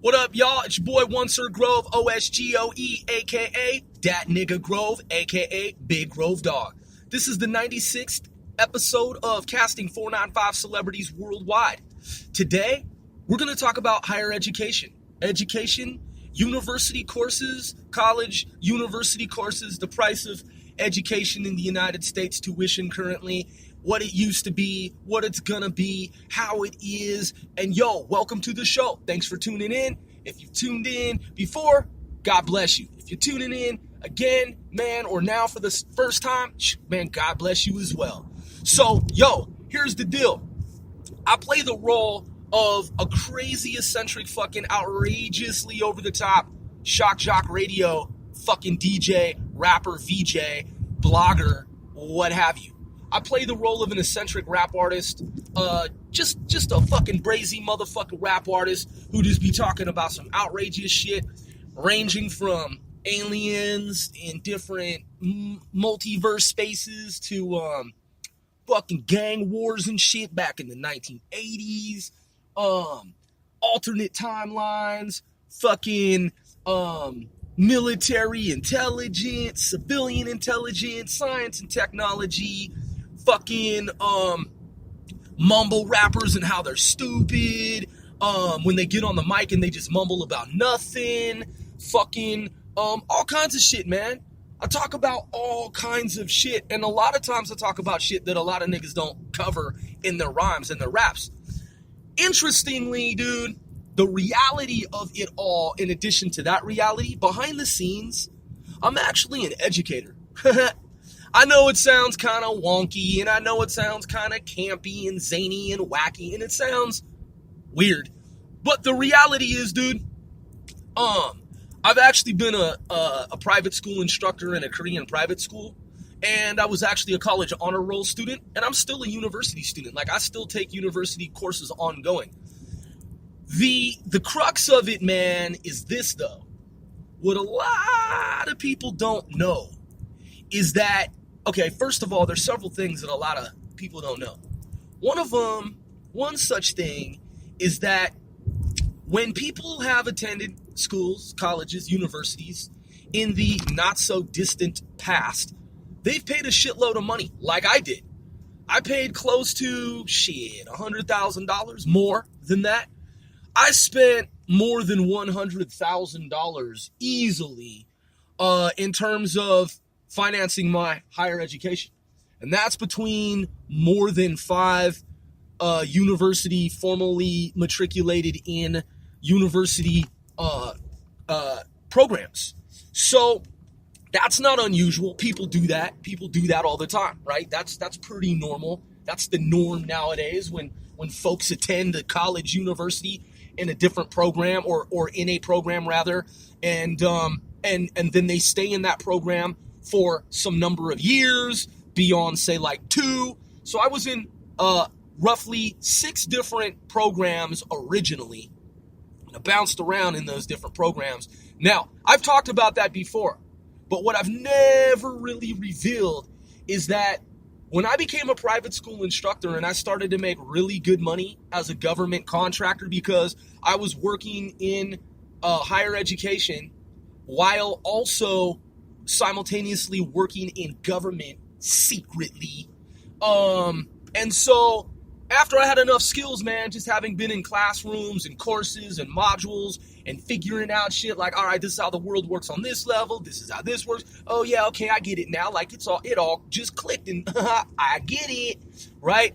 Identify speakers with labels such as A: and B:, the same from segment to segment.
A: What up, y'all? It's your boy, One Sir Grove, OSGOE, a.k.a. Dat Nigga Grove, a.k.a. Big Grove Dog. This is the 96th episode of Casting 495 Celebrities Worldwide. Today, we're going to talk about higher education. Education, university courses, college, university courses, the price of education in the United States, tuition currently, what it used to be, what it's gonna be, how it is, and yo, welcome to the show. Thanks for tuning in. If you've tuned in before, God bless you. If you're tuning in again, man, or now for the first time, man, God bless you as well. So, yo, here's the deal. I play the role of a crazy, eccentric, fucking outrageously over-the-top shock jock radio fucking DJ, rapper, VJ, blogger, what have you. I play the role of an eccentric rap artist, just a fucking brazy motherfucking rap artist who just be talking about some outrageous shit, ranging from aliens in different multiverse spaces to fucking gang wars and shit back in the 1980s, alternate timelines, fucking military intelligence, civilian intelligence, science and technology, fucking mumble rappers and how they're stupid, when they get on the mic and they just mumble about nothing, fucking all kinds of shit, man. I talk about all kinds of shit, and a lot of times I talk about shit that a lot of niggas don't cover in their rhymes and their raps. Interestingly, dude, the reality of it all, in addition to that reality, behind the scenes, I'm actually an educator. I know it sounds kind of wonky, and I know it sounds kind of campy and zany and wacky, and it sounds weird. But the reality is, dude, I've actually been a private school instructor in a Korean private school, and I was actually a college honor roll student, and I'm still a university student. Like, I still take university courses ongoing. The crux of it, man, is this, though. What a lot of people don't know is that, okay, first of all, there's several things that a lot of people don't know. One such thing is that when people have attended schools, colleges, universities in the not-so-distant past, they've paid a shitload of money, like I did. I paid close to, $100,000, more than that. I spent more than $100,000 easily in terms of financing my higher education. And that's between more than 5 university formally matriculated in university programs. So that's not unusual. People do that. People do that all the time, right? That's pretty normal. That's the norm nowadays when folks attend a college, university in a different program or in a program rather, and then they stay in that program for some number of years, beyond say like 2. So I was in roughly 6 different programs originally. I bounced around in those different programs. Now, I've talked about that before, but what I've never really revealed is that when I became a private school instructor and I started to make really good money as a government contractor because I was working in higher education while also simultaneously working in government secretly. And so after I had enough skills, man, just having been in classrooms and courses and modules and figuring out shit like, all right, this is how the world works on this level. This is how this works. Oh yeah, okay, I get it now. Like it all just clicked and I get it, right?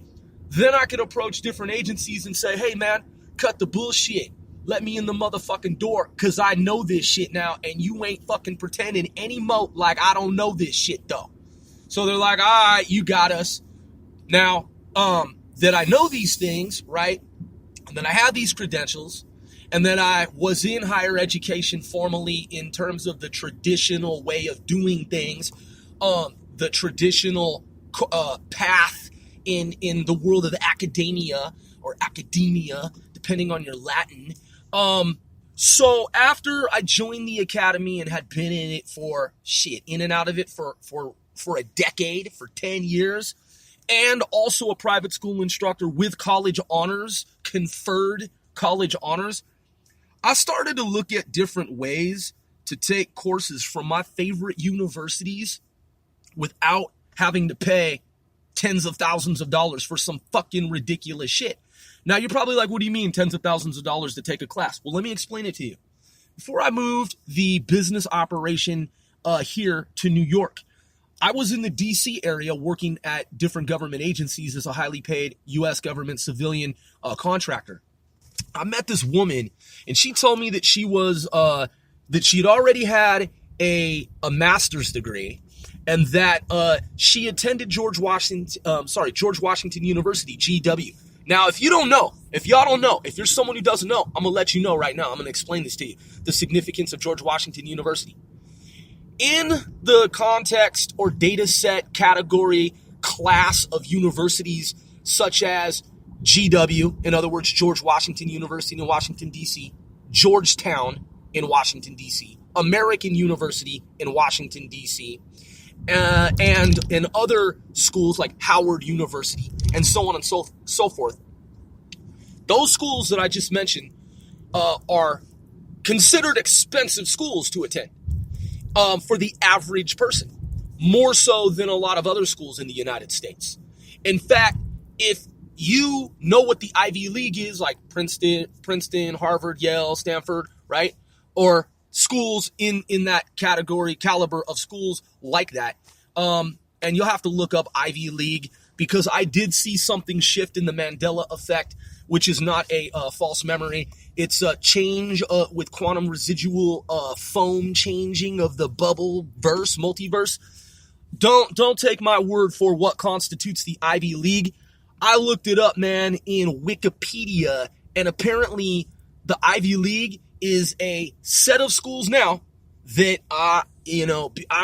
A: Then I could approach different agencies and say, hey man, cut the bullshit. Let me in the motherfucking door, cause I know this shit now, and you ain't fucking pretending any mote like I don't know this shit though. So they're like, all right, you got us. Now, that I know these things, right? And then I have these credentials, and then I was in higher education formally in terms of the traditional way of doing things, the traditional path in the world of academia, depending on your Latin. So after I joined the academy and had been in it for in and out of it for a decade, for 10 years, and also a private school instructor with college honors, conferred college honors, I started to look at different ways to take courses from my favorite universities without having to pay tens of thousands of dollars for some fucking ridiculous shit. Now, you're probably like, what do you mean tens of thousands of dollars to take a class? Well, let me explain it to you. Before I moved the business operation here to New York, I was in the DC area working at different government agencies as a highly paid U.S. government civilian contractor. I met this woman, and she told me that she was that she'd already had a master's degree, and that she attended George Washington University, GW. Now, if y'all don't know, if you're someone who doesn't know, I'm gonna let you know right now. I'm gonna explain this to you: the significance of George Washington University. In the context or data set category class of universities such as GW, in other words, George Washington University in Washington, D.C., Georgetown in Washington, D.C., American University in Washington, D.C., and in other schools like Howard University, and so on and so forth. Those schools that I just mentioned are considered expensive schools to attend for the average person, more so than a lot of other schools in the United States. In fact, if you know what the Ivy League is, like Princeton, Harvard, Yale, Stanford, right? Or schools in that category, caliber of schools like that. And you'll have to look up Ivy League, because I did see something shift in the Mandela effect, which is not a false memory. It's a change with quantum residual foam changing of the bubble verse, multiverse. Don't take my word for what constitutes the Ivy League. I looked it up, man, in Wikipedia, and apparently the Ivy League is a set of schools now that I'm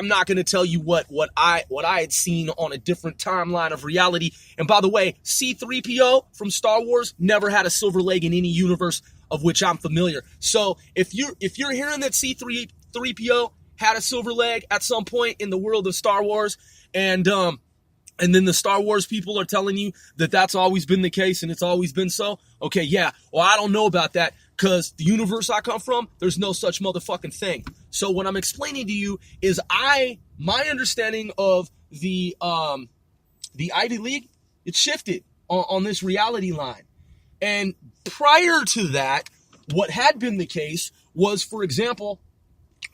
A: not going to tell you what I had seen on a different timeline of reality. And by the way, C-3PO from Star Wars never had a silver leg in any universe of which I'm familiar. So if you're hearing that C-3PO had a silver leg at some point in the world of Star Wars, and then the Star Wars people are telling you that that's always been the case and it's always been so, okay, yeah, well, I don't know about that, because the universe I come from, there's no such motherfucking thing. So what I'm explaining to you is my understanding of the Ivy League, it shifted on this reality line. And prior to that, what had been the case was, for example,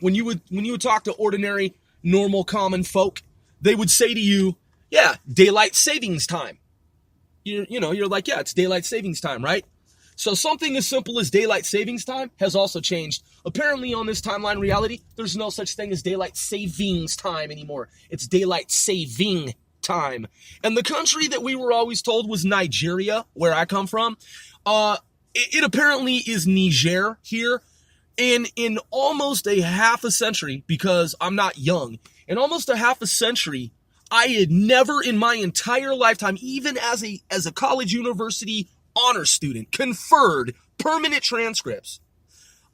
A: when you would talk to ordinary, normal, common folk, they would say to you, yeah, daylight savings time. You're like, yeah, it's daylight savings time, right? So something as simple as daylight savings time has also changed. Apparently on this timeline reality, there's no such thing as daylight savings time anymore. It's daylight saving time. And the country that we were always told was Nigeria, where I come from, it apparently is Niger here. And in almost a half a century, because I'm not young, in almost a half a century, I had never in my entire lifetime, even as a college university honor student, conferred permanent transcripts.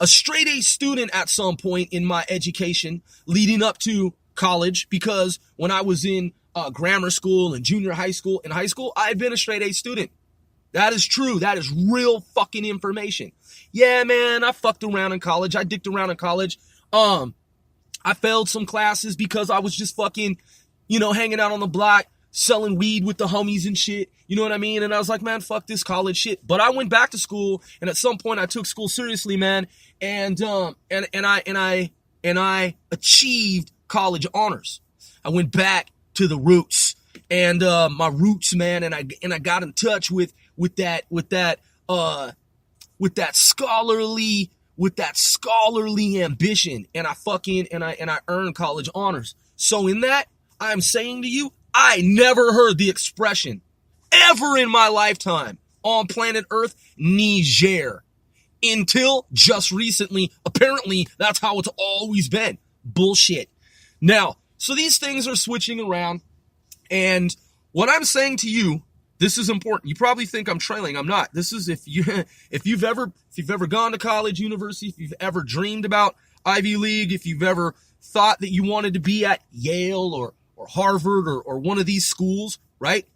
A: A straight A student at some point in my education leading up to college, because when I was in grammar school and junior high school and high school, I had been a straight A student. That is true. That is real fucking information. Yeah, man, I fucked around in college. I dicked around in college. I failed some classes because I was just fucking, hanging out on the block, selling weed with the homies and shit. You know what I mean? And I was like, man, fuck this college shit. But I went back to school, and at some point I took school seriously, man. And I achieved college honors. I went back to the roots, and my roots, man. And I got in touch with that scholarly ambition, and I earned college honors. So in that, I'm saying to you, I never heard the expression ever in my lifetime on planet Earth, Niger, until just recently. Apparently, that's how it's always been. Bullshit. Now, so these things are switching around, and what I'm saying to you, this is important. You probably think I'm trailing. I'm not. This is if you've ever gone to college, university, if you've ever dreamed about Ivy League, if you've ever thought that you wanted to be at Yale or Harvard or one of these schools, right?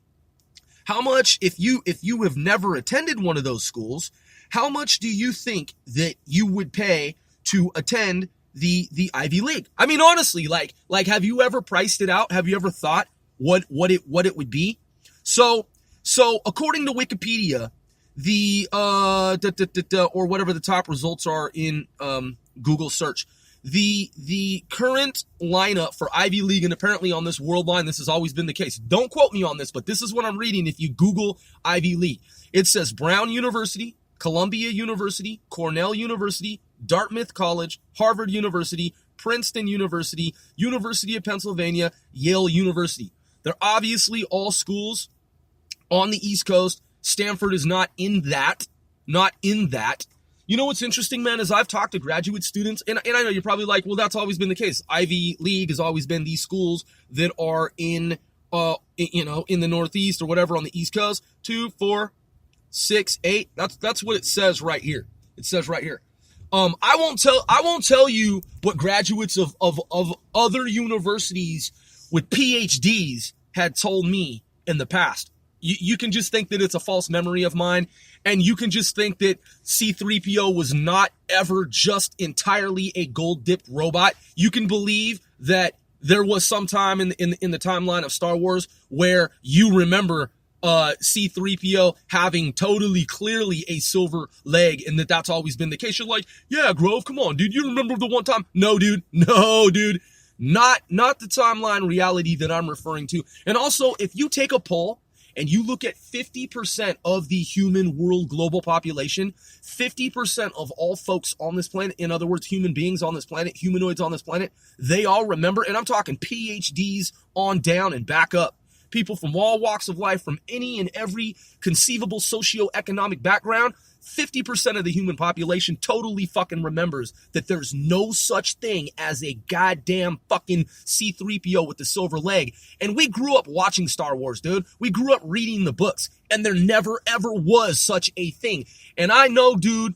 A: How much, if you have never attended one of those schools, How much do you think that you would pay to attend the Ivy League? I mean, honestly, like have you ever priced it out? Have you ever thought what it would be? So according to Wikipedia, the or whatever the top results are in Google search, the current lineup for Ivy League, and apparently on this world line, this has always been the case. Don't quote me on this, but this is what I'm reading. If you Google Ivy League, it says Brown University, Columbia University, Cornell University, Dartmouth College, Harvard University, Princeton University, University of Pennsylvania, Yale University. They're obviously all schools on the East Coast. Stanford is not in that. You know what's interesting, man, is I've talked to graduate students, and I know you're probably like, well, that's always been the case. Ivy League has always been these schools that are in the Northeast or whatever on the East Coast. 2, 4, 6, 8. That's what it says right here. It says right here. I won't tell you what graduates of other universities with PhDs had told me in the past. You can just think that it's a false memory of mine, and you can just think that C-3PO was not ever just entirely a gold-dipped robot. You can believe that there was some time in the timeline of Star Wars where you remember C-3PO having totally clearly a silver leg, and that's always been the case. You're like, yeah, Grove, come on, dude. You remember the one time? No, dude. Not the timeline reality that I'm referring to. And also, if you take a poll and you look at 50% of the human world global population, 50% of all folks on this planet, in other words, human beings on this planet, humanoids on this planet, they all remember, and I'm talking PhDs on down and back up, people from all walks of life, from any and every conceivable socioeconomic background, 50% of the human population totally fucking remembers that there's no such thing as a goddamn fucking C-3PO with the silver leg. And we grew up watching Star Wars, dude. We grew up reading the books, and there never ever was such a thing. And I know, dude,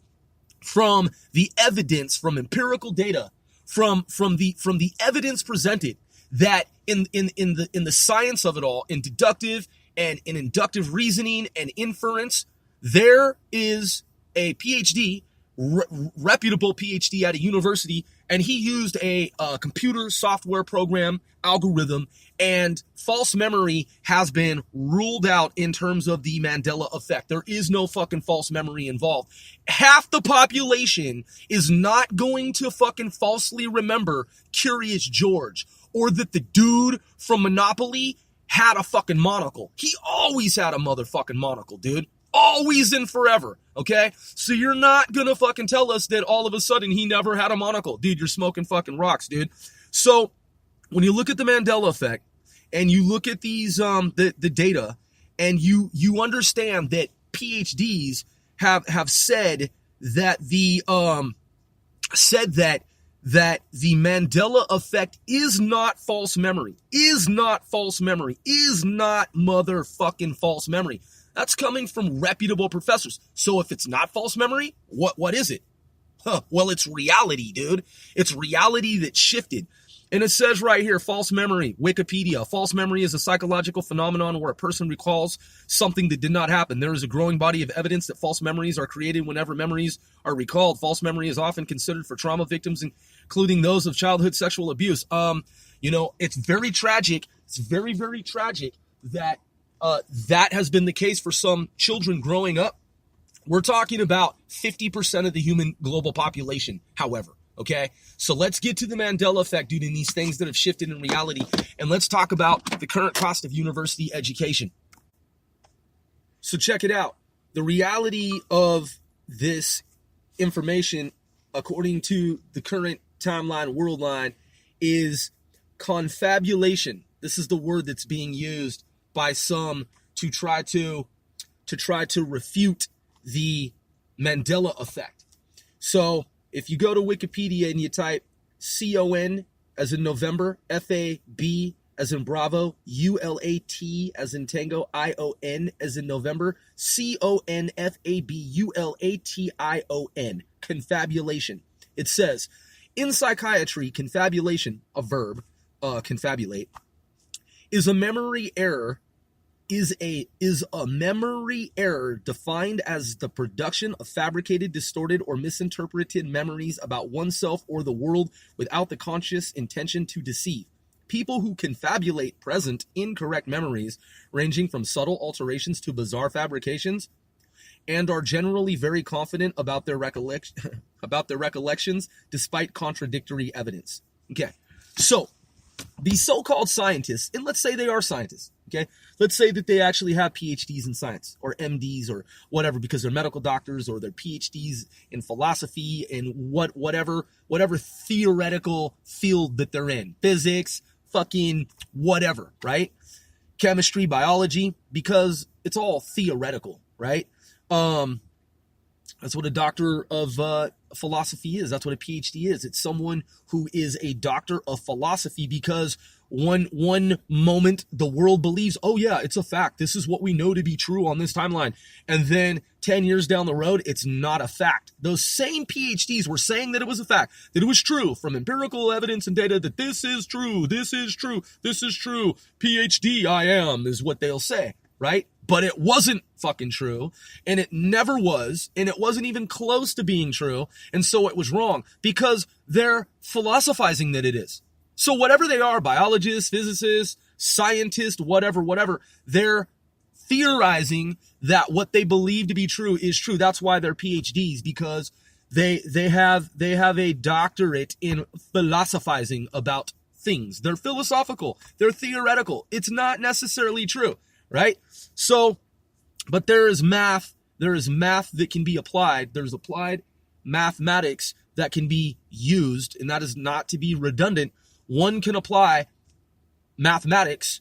A: from the evidence, from empirical data, from the evidence presented, that in the science of it all, in deductive and in inductive reasoning and inference, there is a PhD, reputable PhD at a university, and he used a computer software program algorithm, and false memory has been ruled out in terms of the Mandela effect. There is no fucking false memory involved. Half the population is not going to fucking falsely remember Curious George, or that the dude from Monopoly had a fucking monocle. He always had a motherfucking monocle, dude. Always and forever, okay? So you're not gonna fucking tell us that all of a sudden he never had a monocle. Dude, you're smoking fucking rocks, dude. So when you look at the Mandela effect and you look at these the data, and you understand that PhDs have said that the Mandela effect is not false memory, is not motherfucking false memory. That's coming from reputable professors. So if it's not false memory, what is it? Well, it's reality, dude. It's reality that shifted. And it says right here, false memory, Wikipedia. False memory is a psychological phenomenon where a person recalls something that did not happen. There is a growing body of evidence that false memories are created whenever memories are recalled. False memory is often considered for trauma victims, including those of childhood sexual abuse. It's very tragic. It's very, very tragic that that has been the case for some children growing up. We're talking about 50% of the human global population, however. Okay, so let's get to the Mandela effect, dude, and these things that have shifted in reality. And let's talk about the current cost of university education. So check it out. The reality of this information, according to the current timeline, world line, is confabulation. This is the word that's being used by some to try to refute the Mandela effect. So if you go to Wikipedia and you type CON as in November, FAB as in Bravo, ULAT as in Tango, ION as in November, CONFABULATION, confabulation. It says, in psychiatry, confabulation, a verb, confabulate, is a memory error is a memory error defined as the production of fabricated, distorted, or misinterpreted memories about oneself or the world without the conscious intention to deceive. People who confabulate present incorrect memories, ranging from subtle alterations to bizarre fabrications, and are generally very confident about their recollections despite contradictory evidence. Okay, so these so-called scientists, and let's say they are scientists, okay? Let's say that they actually have PhDs in science or MDs or whatever because they're medical doctors or they're PhDs in philosophy and whatever theoretical field that they're in. Physics, fucking whatever, right? Chemistry, biology, because it's all theoretical, right? That's what a doctor of philosophy is. That's what a PhD is. It's someone who is a doctor of philosophy because one moment the world believes, oh yeah, it's a fact. This is what we know to be true on this timeline. And then 10 years down the road, it's not a fact. Those same PhDs were saying that it was a fact, that it was true from empirical evidence and data, that this is true, this is true, this is true. PhD I am is what they'll say, right? But it wasn't fucking true, and it never was, and it wasn't even close to being true, and so it was wrong, because they're philosophizing that it is. So whatever they are, biologists, physicists, scientists, whatever, they're theorizing that what they believe to be true is true. That's why they're PhDs, because they have a doctorate in philosophizing about things. They're philosophical, they're theoretical. It's not necessarily true. Right? So, but there is math that can be applied. There's applied mathematics that can be used, and that is not to be redundant. One can apply mathematics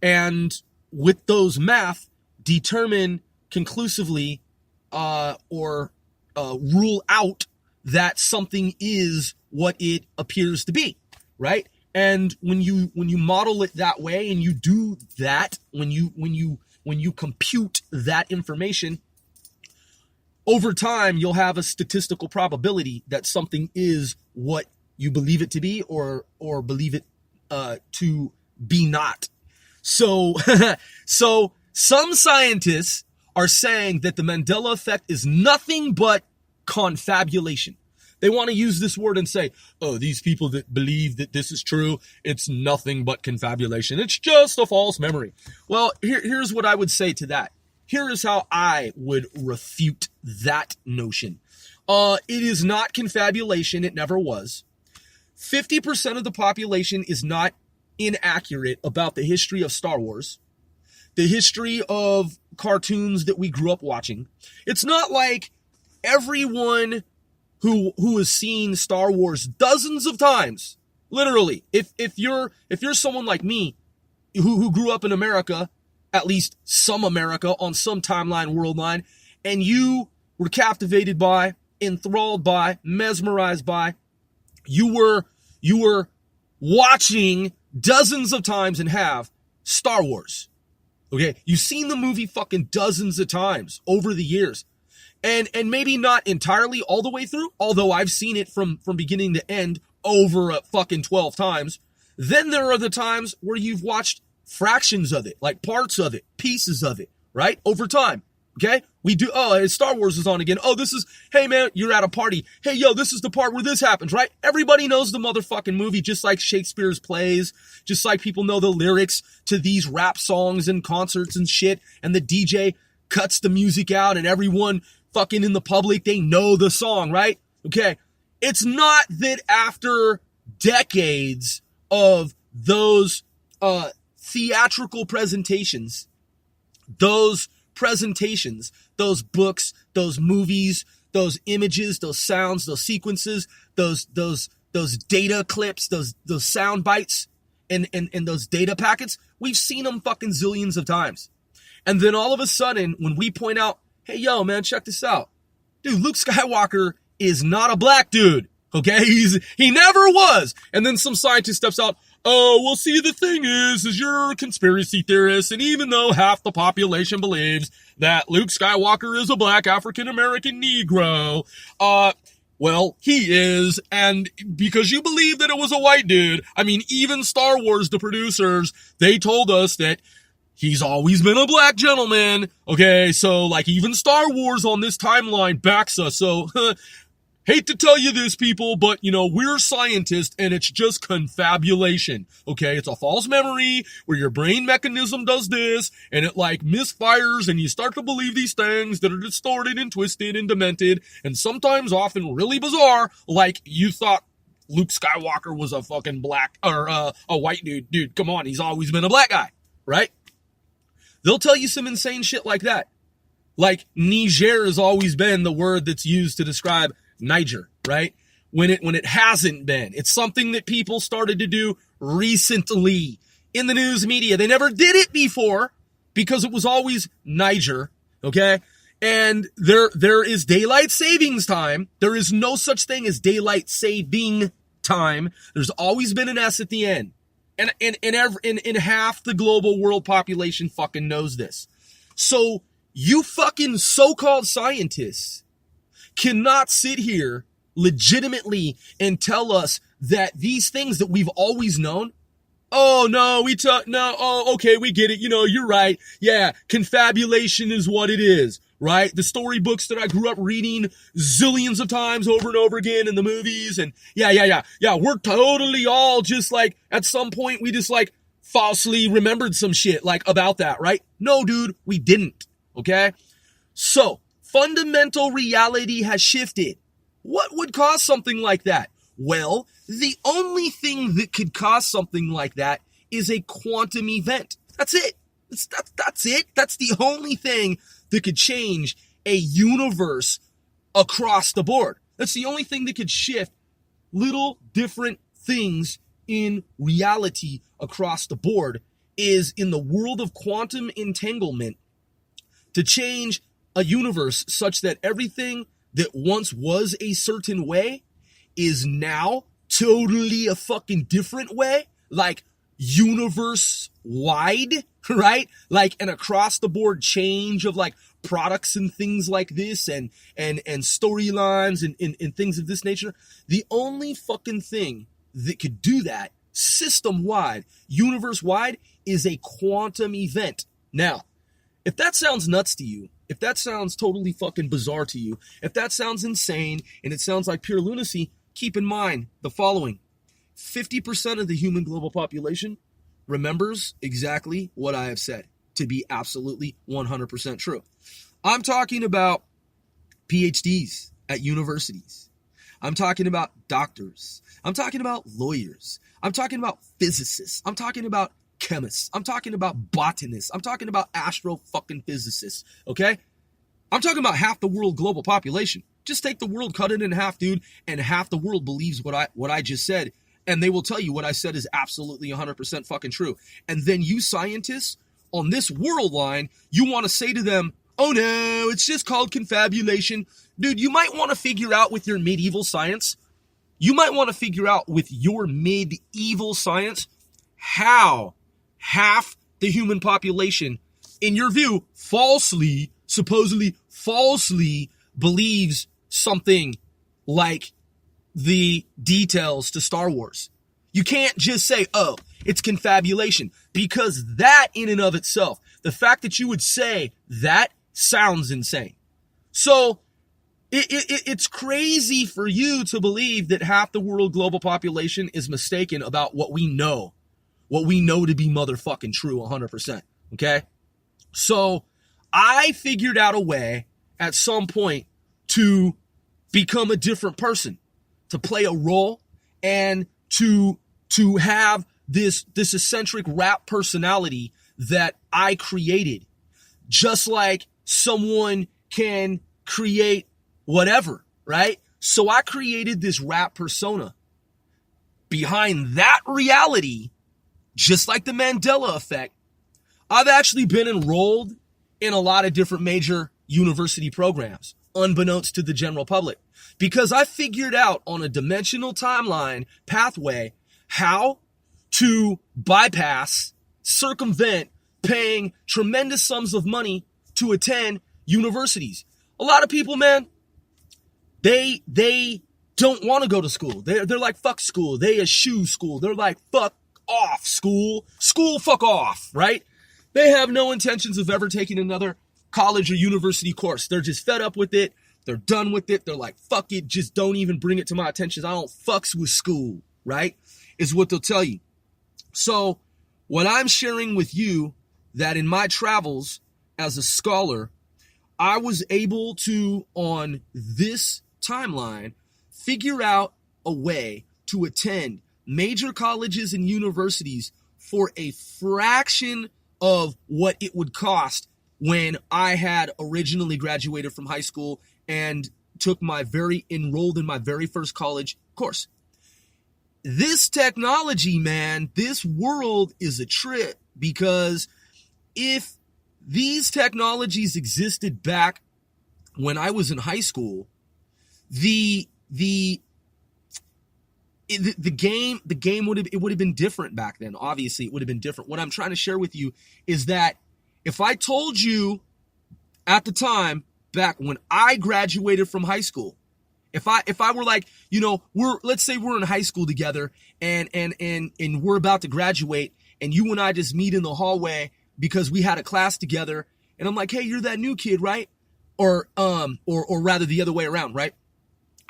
A: and with those math determine conclusively or rule out that something is what it appears to be, right? And when you model it that way and you do that, when you compute that information, over time you'll have a statistical probability that something is what you believe it to be or believe it to be not. So so some scientists are saying that the Mandela effect is nothing but confabulation. They want to use this word and say, oh, these people that believe that this is true, it's nothing but confabulation. It's just a false memory. Well, here's what I would say to that. Here is how I would refute that notion. It is not confabulation. It never was. 50% of the population is not inaccurate about the history of Star Wars, the history of cartoons that we grew up watching. It's not like everyone who has seen Star Wars dozens of times, literally. If you're someone like me who grew up in America, at least some America on some timeline, world line, and you were captivated by, enthralled by, mesmerized by, you were watching dozens of times and have Star Wars. Okay, you've seen the movie fucking dozens of times over the years. And maybe not entirely all the way through, although I've seen it from beginning to end over fucking 12 times. Then there are the times where you've watched fractions of it, like parts of it, pieces of it, right? Over time. Okay? We do, Star Wars is on again. Oh, hey man, you're at a party. Hey, yo, this is the part where this happens, right? Everybody knows the motherfucking movie, just like Shakespeare's plays, just like people know the lyrics to these rap songs and concerts and shit, and the DJ cuts the music out and everyone fucking in the public, they know the song, right? Okay. It's not that after decades of those theatrical presentations, those books, those movies, those images, those sounds, those sequences, those data clips, those sound bites and those data packets, we've seen them fucking zillions of times. And then all of a sudden, when we point out, hey, yo, man, check this out. Dude, Luke Skywalker is not a black dude, okay? He never was. And then some scientist steps out, oh, well, see, the thing is you're a conspiracy theorist, and even though half the population believes that Luke Skywalker is a black African-American Negro, well, he is, and because you believe that it was a white dude, I mean, even Star Wars, the producers, they told us that he's always been a black gentleman. Okay, so like even Star Wars on this timeline backs us. So hate to tell you this, people, but, you know, we're scientists, and it's just confabulation, okay? It's a false memory where your brain mechanism does this, and it, like, misfires, and you start to believe these things that are distorted and twisted and demented, and sometimes often really bizarre, like you thought Luke Skywalker was a fucking black, or a white dude. Dude, come on, he's always been a black guy, right? They'll tell you some insane shit like that. Like, Niger has always been the word that's used to describe Niger, right? When it hasn't been. It's something that people started to do recently in the news media. They never did it before because it was always Niger, okay? And there is daylight savings time. There is no such thing as daylight saving time. There's always been an S at the end. And in half the global world population fucking knows this. So you fucking so-called scientists cannot sit here legitimately and tell us that these things that we've always known, okay, we get it. You know, you're right. Yeah, confabulation is what it is, right? The storybooks that I grew up reading zillions of times over and over again in the movies. And yeah, we're totally all just like, at some point we just like falsely remembered some shit like about that, right? No, dude, we didn't. Okay? So, fundamental reality has shifted. What would cause something like that? Well, the only thing that could cause something like that is a quantum event. That's it. That's it. That's the only thing that could change a universe across the board. That's the only thing that could shift little different things in reality across the board, is in the world of quantum entanglement, to change a universe such that everything that once was a certain way is now totally a fucking different way, like universe wide, right? Like an across the board change of like products and things like this, and storylines and things of this nature. The only fucking thing that could do that system wide, universe wide, is a quantum event. Now, if that sounds nuts to you, if that sounds totally fucking bizarre to you, if that sounds insane and it sounds like pure lunacy, keep in mind the following. 50% of the human global population remembers exactly what I have said to be absolutely 100% true. I'm talking about PhDs at universities. I'm talking about doctors. I'm talking about lawyers. I'm talking about physicists. I'm talking about chemists. I'm talking about botanists. I'm talking about astro fucking physicists. Okay? I'm talking about half the world global population. Just take the world, cut it in half, dude, and half the world believes what I just said, and they will tell you what I said is absolutely 100% fucking true. And then you scientists on this world line, you want to say to them, oh no, it's just called confabulation. Dude, you might want to figure out with your medieval science, how half the human population, in your view, supposedly falsely believes something like the details to Star Wars. You can't just say, oh, it's confabulation, because that in and of itself, the fact that you would say that sounds insane. So it's crazy for you to believe that half the world global population is mistaken about what we know to be motherfucking true 100%. Okay? So I figured out a way at some point to become a different person, to play a role, and to have this eccentric rap personality that I created. Just like someone can create whatever, right? So I created this rap persona. Behind that reality, just like the Mandela effect, I've actually been enrolled in a lot of different major university programs, unbeknownst to the general public, because I figured out on a dimensional timeline pathway how to bypass, circumvent paying tremendous sums of money to attend universities. A lot of people, man, they don't want to go to school. They're like, fuck school. They eschew school. They're like, fuck off school. School, fuck off, right? They have no intentions of ever taking another college or university course. They're just fed up with it. They're done with it. They're like, fuck it. Just don't even bring it to my attention. I don't fucks with school, right? Is what they'll tell you. So what I'm sharing with you, that in my travels as a scholar, I was able to, on this timeline, figure out a way to attend major colleges and universities for a fraction of what it would cost when I had originally graduated from high school and enrolled in my very first college course. This technology, man, this world is a trip, because if these technologies existed back when I was in high school, the game would have been different back then. Obviously, it would have been different. What I'm trying to share with you is that if I told you at the time, back when I graduated from high school, if I were like, let's say we're in high school together and we're about to graduate, and you and I just meet in the hallway because we had a class together, and I'm like, hey, you're that new kid, right? Or rather the other way around, right?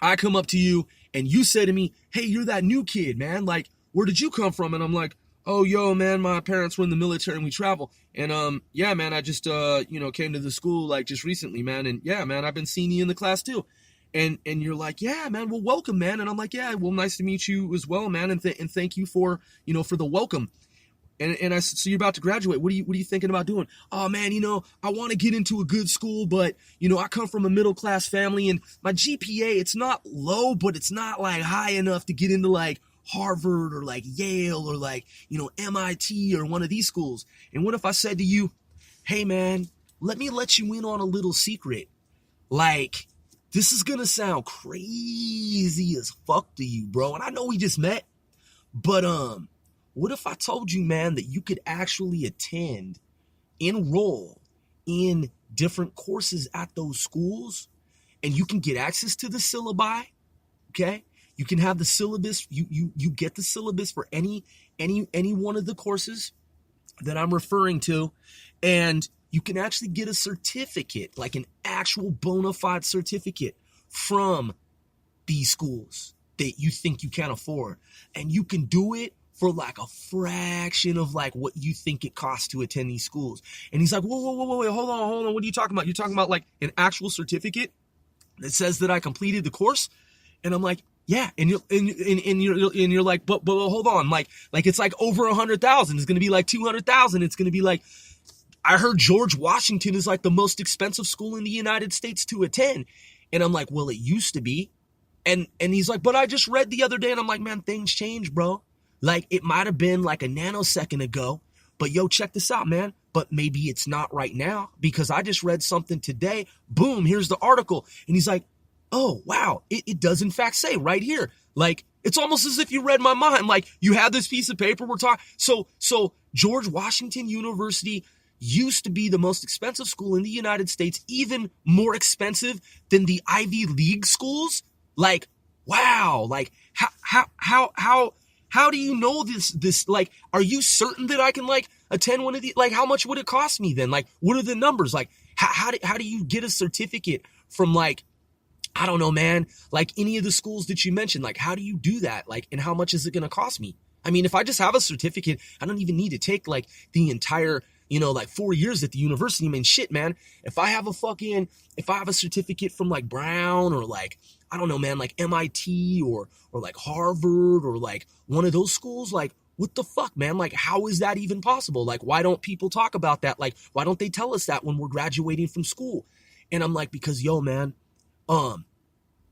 A: I come up to you and you say to me, hey, you're that new kid, man. Like, where did you come from? And I'm like, oh, yo, man, my parents were in the military and we travel. And, yeah, man, I just, came to the school like just recently, man. And yeah, man, I've been seeing you in the class too. And you're like, yeah, man, well, welcome, man. And I'm like, yeah, well, nice to meet you as well, man. And thank you for the welcome. And I said, so you're about to graduate. What are you thinking about doing? Oh, man, I want to get into a good school, but, I come from a middle class family, and my GPA, it's not low, but it's not like high enough to get into like Harvard or like Yale or like, MIT or one of these schools. And what if I said to you, hey, man, let me let you in on a little secret. Like, this is going to sound crazy as fuck to you, bro. And I know we just met, but, what if I told you, man, that you could actually enroll in different courses at those schools, and you can get access to the syllabi, okay? You can have the syllabus, you get the syllabus for any one of the courses that I'm referring to, and you can actually get a certificate, like an actual bona fide certificate from these schools that you think you can't afford, and you can do it for like a fraction of like what you think it costs to attend these schools. And he's like, whoa, wait, hold on. What are you talking about? You're talking about like an actual certificate that says that I completed the course? And I'm like, yeah. And you're like, but hold on. Like it's like over 100,000. It's going to be like 200,000. It's going to be like, I heard George Washington is like the most expensive school in the United States to attend. And I'm like, well, it used to be. And he's like, but I just read the other day. And I'm like, man, things change, bro. Like, it might have been like a nanosecond ago, but yo, check this out, man. But maybe it's not right now, because I just read something today. Boom, here's the article. And he's like, oh, wow, it does in fact say right here. Like, it's almost as if you read my mind. Like, you have this piece of paper we're talking. So George Washington University used to be the most expensive school in the United States, even more expensive than the Ivy League schools. Like, wow, like how do you know this, like, are you certain that I can like attend one of these? Like, how much would it cost me then? Like, what are the numbers? Like, how do you get a certificate from, like, I don't know, man, like any of the schools that you mentioned? Like, how do you do that? Like, and how much is it going to cost me? I mean, if I just have a certificate, I don't even need to take like the entire, like 4 years at the university. I mean, shit, man, if I have a certificate from like Brown or like, I don't know, man, like MIT or like Harvard or like one of those schools, like, what the fuck, man? Like, how is that even possible? Like, why don't people talk about that? Like, why don't they tell us that when we're graduating from school? And I'm like, because, yo, man,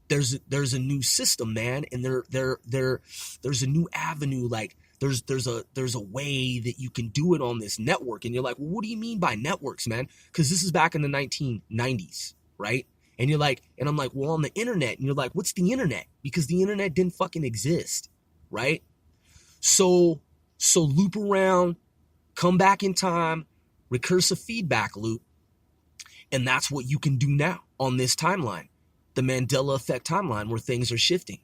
A: there's a new system, man, and there's a new avenue. Like, there's a way that you can do it on this network. And you're like, well, what do you mean by networks, man? Because this is back in the 1990s, right? And you're like, and I'm like, well, on the internet. And you're like, what's the internet? Because the internet didn't fucking exist, right? So loop around, come back in time, recursive feedback loop. And that's what you can do now on this timeline, the Mandela effect timeline, where things are shifting.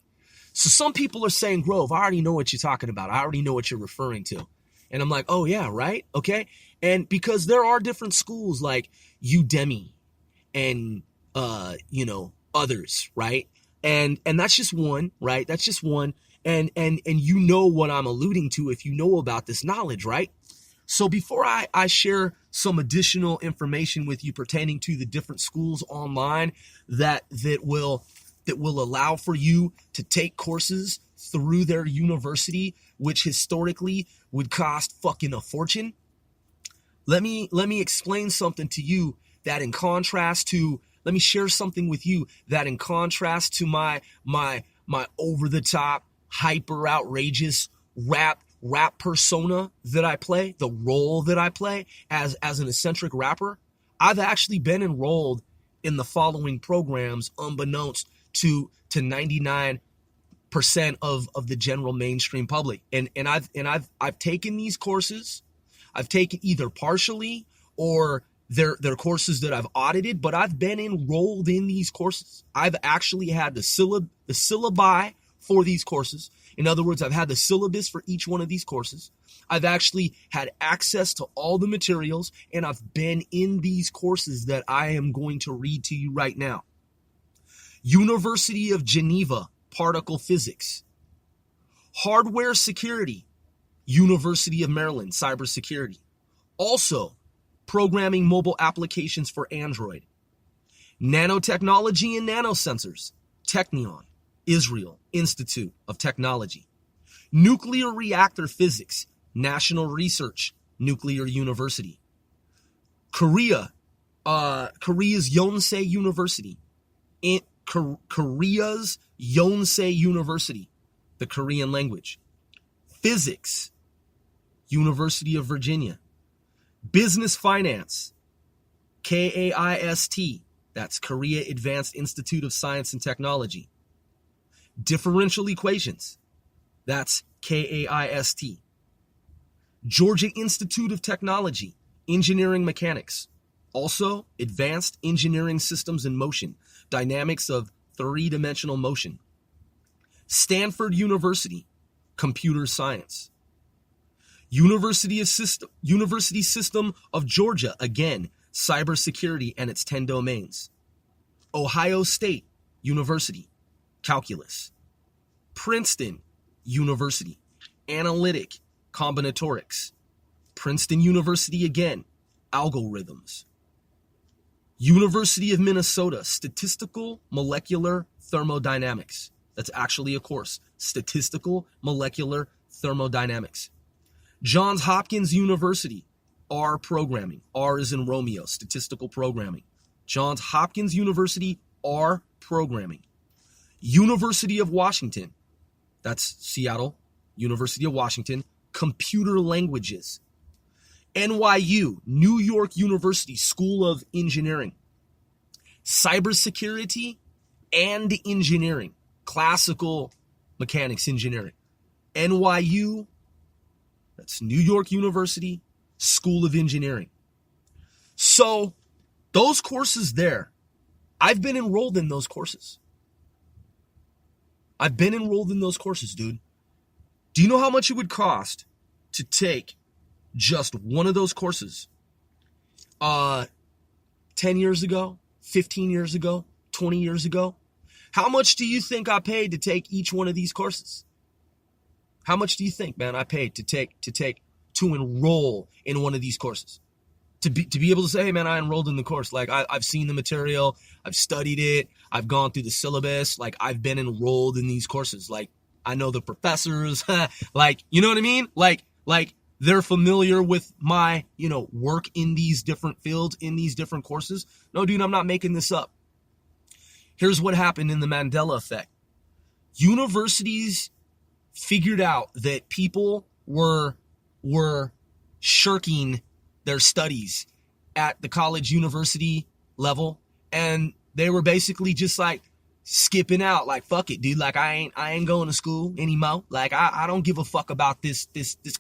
A: So some people are saying, Grove, I already know what you're talking about. I already know what you're referring to. And I'm like, oh yeah, right? Okay. And because there are different schools like Udemy and others, right? And that's just one, right? That's just one. And you know what I'm alluding to if you know about this knowledge, right? So before I share some additional information with you pertaining to the different schools online that will allow for you to take courses through their university, which historically would cost fucking a fortune, let me explain something to you that in contrast to, let me share something with you that in contrast to my over the top, hyper outrageous rap persona that I play, the role that I play as an eccentric rapper, I've actually been enrolled in the following programs unbeknownst to 99% of the general mainstream public. And I've taken these courses. I've taken either partially or they're courses that I've audited, but I've been enrolled in these courses. I've actually had the syllabi for these courses. In other words, I've had the syllabus for each one of these courses. I've actually had access to all the materials, and I've been in these courses that I am going to read to you right now. University of Geneva, particle physics. Hardware security, University of Maryland, cybersecurity. Also, programming mobile applications for Android. Nanotechnology and nanosensors, Technion, Israel Institute of Technology. Nuclear reactor physics, National Research Nuclear University. Korea's Yonsei University. Korea's Yonsei University, the Korean language. Physics, University of Virginia. Business finance, KAIST, that's Korea Advanced Institute of Science and Technology. Differential equations, that's KAIST. Georgia Institute of Technology, Engineering Mechanics. Also, Advanced Engineering Systems in Motion, Dynamics of Three-Dimensional Motion. Stanford University, Computer Science. University System of Georgia, again, cybersecurity and its 10 domains. Ohio State University, calculus. Princeton University, analytic, combinatorics. Princeton University again, algorithms. University of Minnesota, statistical molecular thermodynamics. That's actually a course, statistical molecular thermodynamics. Johns Hopkins University, R programming. R is in Romeo, statistical programming. Johns Hopkins University, R programming. University of Washington, that's Seattle, University of Washington, computer languages. NYU, New York University School of Engineering. Cybersecurity and engineering, classical mechanics engineering. NYU, that's New York University School of Engineering. So those courses there, I've been enrolled in those courses. I've been enrolled in those courses, dude. Do you know how much it would cost to take just one of those courses? 10 years ago, 15 years ago, 20 years ago? How much do you think I paid to take each one of these courses? How much do you think, man, I paid to enroll in one of these courses? To be able to say, hey, man, I enrolled in the course. Like, I've seen the material, I've studied it, I've gone through the syllabus, like, I've been enrolled in these courses. Like, I know the professors, like, you know what I mean? Like, they're familiar with my, work in these different fields, in these different courses. No, dude, I'm not making this up. Here's what happened in the Mandela effect. Universities figured out that people were shirking their studies at the college university level, and they were basically just like skipping out, like, fuck it, dude, like, I ain't going to school anymore. Like, I don't give a fuck about this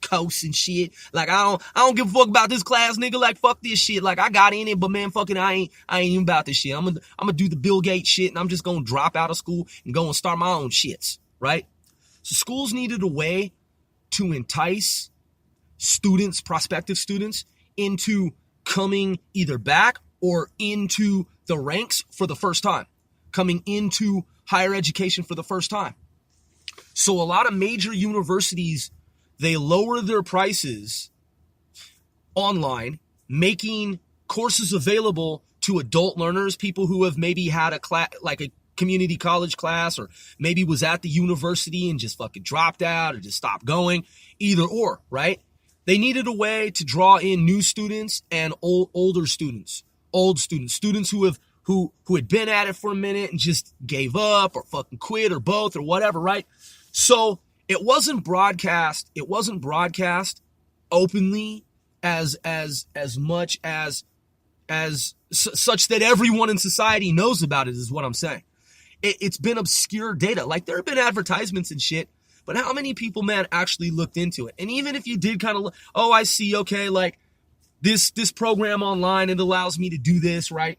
A: course and shit. Like, I don't give a fuck about this class, nigga. Like, fuck this shit. Like, I got in it, but man, fucking I ain't even about this shit. I'm gonna do the Bill Gates shit, and I'm just gonna drop out of school and go and start my own shits, right? So schools needed a way to entice students, prospective students, into coming either back or into the ranks for the first time, coming into higher education for the first time. So a lot of major universities, they lower their prices online, making courses available to adult learners, people who have maybe had a class, like a community college class, or maybe was at the university and just fucking dropped out or just stopped going, either or, right? They needed a way to draw in new students and older students, students who had been at it for a minute and just gave up or fucking quit or both or whatever, right? So it wasn't broadcast openly as much as such that everyone in society knows about it, is what I'm saying. It's been obscure data. Like, there have been advertisements and shit, but how many people, man, actually looked into it? And even if you did kind of look, oh, I see, okay, like this program online, it allows me to do this, right?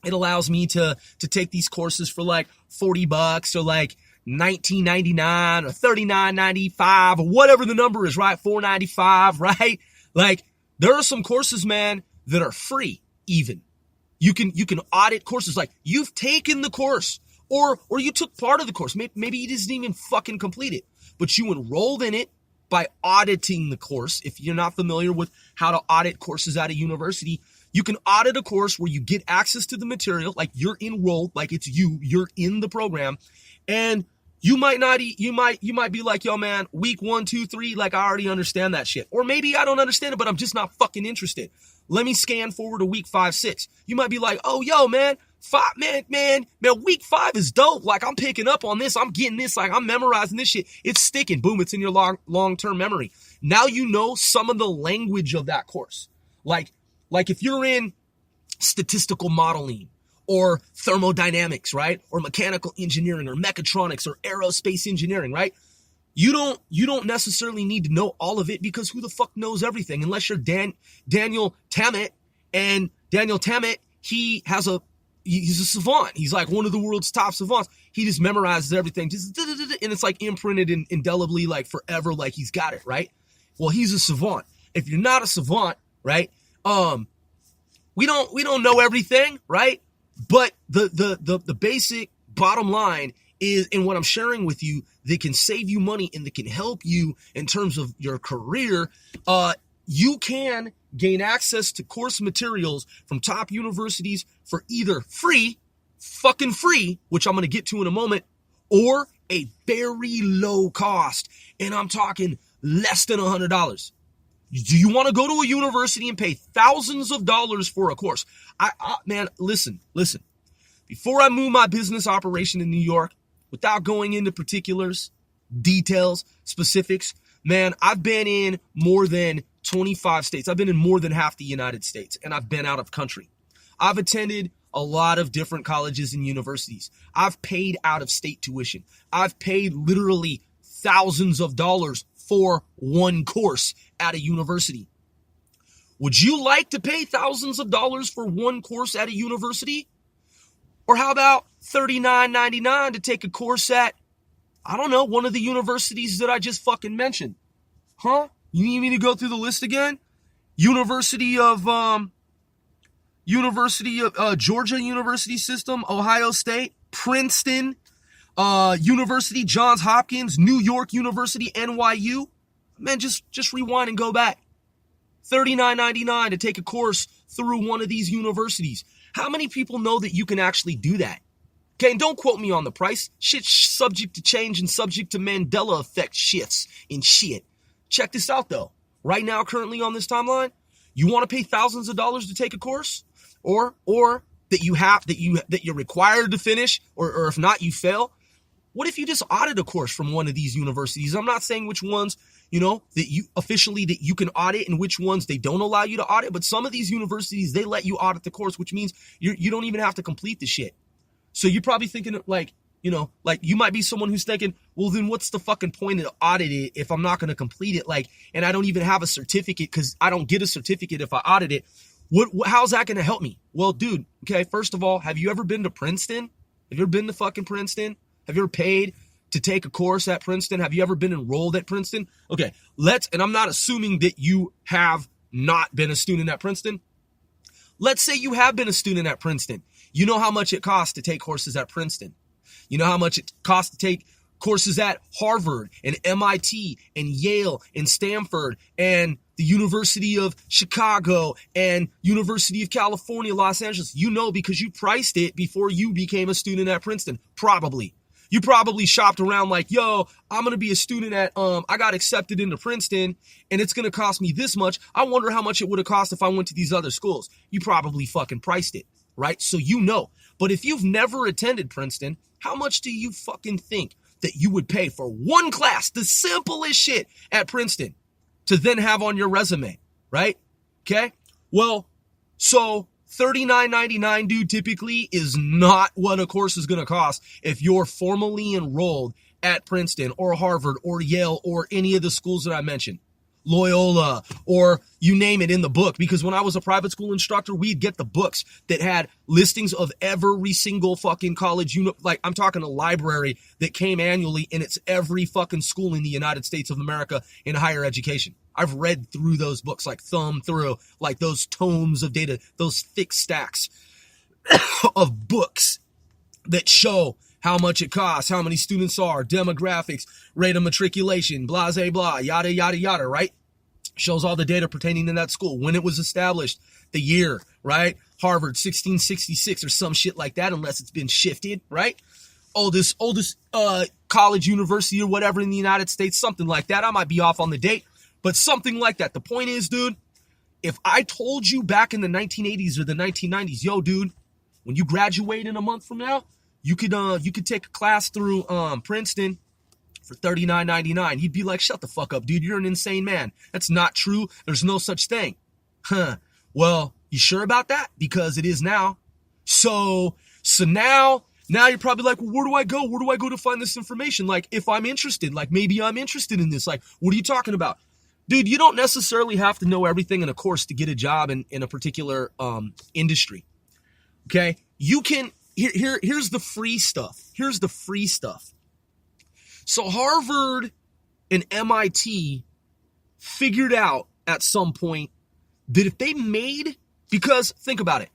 A: It allows me to take these courses for like $40 or like $19.99 or $39.95 or whatever the number is, right? $4.95, right? Like, there are some courses, man, that are free even. You can audit courses. Like, you've taken the course or you took part of the course. Maybe you didn't even fucking complete it, but you enrolled in it by auditing the course. If you're not familiar with how to audit courses at a university, you can audit a course where you get access to the material, like you're enrolled, like it's you're in the program, and you might be like, yo, man, week 1, 2, 3, like I already understand that shit. Or maybe I don't understand it, but I'm just not fucking interested. Let me scan forward to week 5, 6. You might be like, oh, yo, man, week 5 is dope. Like, I'm picking up on this. I'm getting this. Like, I'm memorizing this shit. It's sticking. Boom, it's in your long-term memory. Now you know some of the language of that course. Like if you're in statistical modeling or thermodynamics, right? Or mechanical engineering or mechatronics or aerospace engineering, right? You don't necessarily need to know all of it, because who the fuck knows everything unless you're Daniel Tammet. And Daniel Tammet, he's a savant. He's like one of the world's top savants. He just memorizes everything, and it's like imprinted indelibly, like forever, like he's got it, right? Well, he's a savant. If you're not a savant, right? We don't know everything, right? But the basic bottom line is, and what I'm sharing with you, that can save you money and that can help you in terms of your career, you can gain access to course materials from top universities for either fucking free, which I'm going to get to in a moment, or a very low cost. And I'm talking less than $100. Do you want to go to a university and pay thousands of dollars for a course? Man, listen. Before I moved my business operation in New York, without going into particulars, details, specifics, man, I've been in more than 25 states. I've been in more than half the United States, and I've been out of country. I've attended a lot of different colleges and universities. I've paid out of state tuition. I've paid literally thousands of dollars for one course at a university. Would you like to pay thousands of dollars for one course at a university? Or how about $39.99 to take a course at, I don't know, one of the universities that I just fucking mentioned? Huh? You need me to go through the list again? University of Georgia University System, Ohio State, Princeton, University, Johns Hopkins, New York University, NYU. Man, just rewind and go back. $39.99 to take a course through one of these universities. How many people know that you can actually do that? Okay, and don't quote me on the price. Shit's subject to change and subject to Mandela effect shifts and shit. Check this out though. Right now, currently on this timeline, you want to pay thousands of dollars to take a course, or that you're required to finish, or if not, you fail. What if you just audit a course from one of these universities? I'm not saying which ones, that you can audit and which ones they don't allow you to audit, but some of these universities, they let you audit the course, which means you don't even have to complete the shit. So you're probably thinking like you might be someone who's thinking, well, then what's the fucking point of audit it if I'm not going to complete it? Like, and I don't even have a certificate because I don't get a certificate if I audit it. How's that going to help me? Well, dude, okay, first of all, have you ever been to Princeton? Have you ever been to fucking Princeton? Have you ever paid to take a course at Princeton? Have you ever been enrolled at Princeton? Okay, and I'm not assuming that you have not been a student at Princeton. Let's say you have been a student at Princeton. You know how much it costs to take courses at Princeton. You know how much it costs to take courses at Harvard and MIT and Yale and Stanford and the University of Chicago and University of California, Los Angeles. You know, because you priced it before you became a student at Princeton. Probably. You probably shopped around like, yo, I'm going to be a student at, I got accepted into Princeton and it's going to cost me this much. I wonder how much it would have cost if I went to these other schools. You probably fucking priced it, right? So you know. But if you've never attended Princeton, how much do you fucking think that you would pay for one class, the simplest shit at Princeton, to then have on your resume, right? Okay? Well, so $39.99, dude, typically is not what a course is going to cost if you're formally enrolled at Princeton or Harvard or Yale or any of the schools that I mentioned. Loyola, or you name it in the book. Because when I was a private school instructor, we'd get the books that had listings of every single fucking college, like I'm talking a library that came annually, and it's every fucking school in the United States of America in higher education. I've read through those books, like thumb through, like those tomes of data, those thick stacks of books that show how much it costs, how many students are, demographics, rate of matriculation, blah, blah, blah, yada, yada, yada, right? Shows all the data pertaining to that school, when it was established, the year, right? Harvard, 1666 or some shit like that, unless it's been shifted, right? Oldest college, university or whatever in the United States, something like that. I might be off on the date, but something like that. The point is, dude, if I told you back in the 1980s or the 1990s, yo, dude, when you graduate in a month from now, you could take a class through Princeton for $39.99. You'd be like, shut the fuck up, dude. You're an insane man. That's not true. There's no such thing. Huh. Well, you sure about that? Because it is now. So now you're probably like, well, where do I go? Where do I go to find this information? Like, if I'm interested, like maybe I'm interested in this. Like, what are you talking about? Dude, you don't necessarily have to know everything in a course to get a job in a particular industry. Okay? You can... Here's the free stuff. Here's the free stuff. So Harvard and MIT figured out at some point that if they made, because think about it,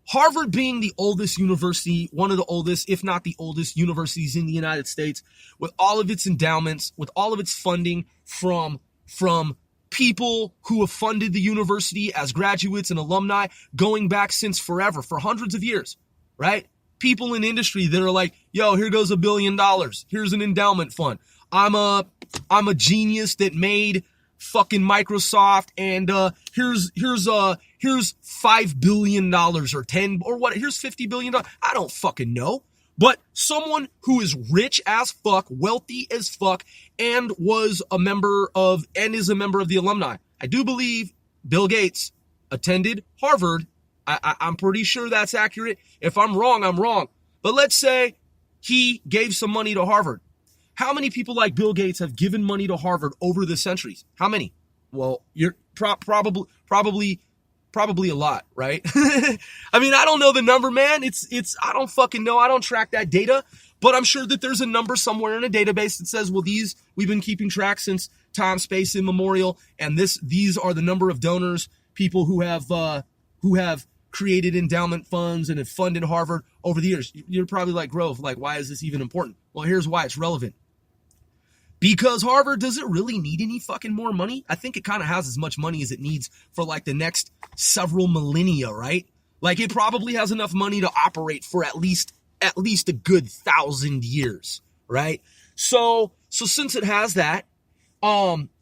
A: Harvard being the oldest university, one of the oldest, if not the oldest universities in the United States, with all of its endowments, with all of its funding from people who have funded the university as graduates and alumni going back since forever, for hundreds of years, right? People in industry that are like, yo, here goes $1 billion. Here's an endowment fund. I'm a genius that made fucking Microsoft, and here's $5 billion or 10 or what? Here's $50 billion. I don't fucking know. But someone who is rich as fuck, wealthy as fuck, and is a member of the alumni. I do believe Bill Gates attended Harvard. I'm pretty sure that's accurate. If I'm wrong, I'm wrong. But let's say he gave some money to Harvard. How many people like Bill Gates have given money to Harvard over the centuries? How many? Well, you're probably a lot, right? I mean, I don't know the number, man. I don't fucking know. I don't track that data, but I'm sure that there's a number somewhere in a database that says, well, we've been keeping track since time, space, immemorial, and these are the number of donors, people who have created endowment funds and have funded Harvard over the years. You're probably like, Grove, like, why is this even important? Well, here's why it's relevant. Because Harvard doesn't really need any fucking more money. I think it kind of has as much money as it needs for like the next several millennia, right? Like it probably has enough money to operate for at least a good 1,000 years, right? So since it has that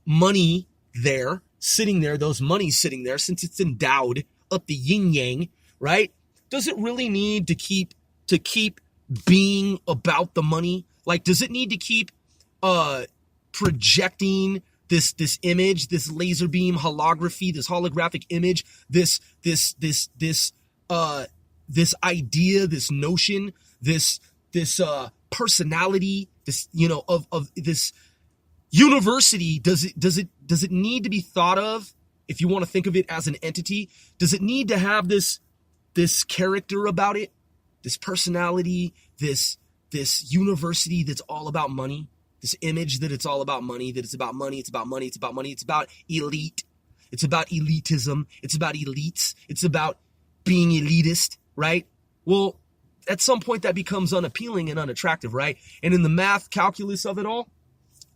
A: money there, sitting there, those monies sitting there, since it's endowed up the yin yang, right? Does it really need to keep being about the money? Like, does it need to keep projecting this image, this laser beam holography, this holographic image, this idea, this notion, this personality, this, of this university? Does it need to be thought of, if you want to think of it as an entity? Does it need to have this character about it, this personality, this this university that's all about money, this image that it's all about money, that it's about money, it's about money, it's about money, it's about elite, it's about elitism, it's about elites, it's about being elitist, right? Well, at some point that becomes unappealing and unattractive, right? And in the math calculus of it all,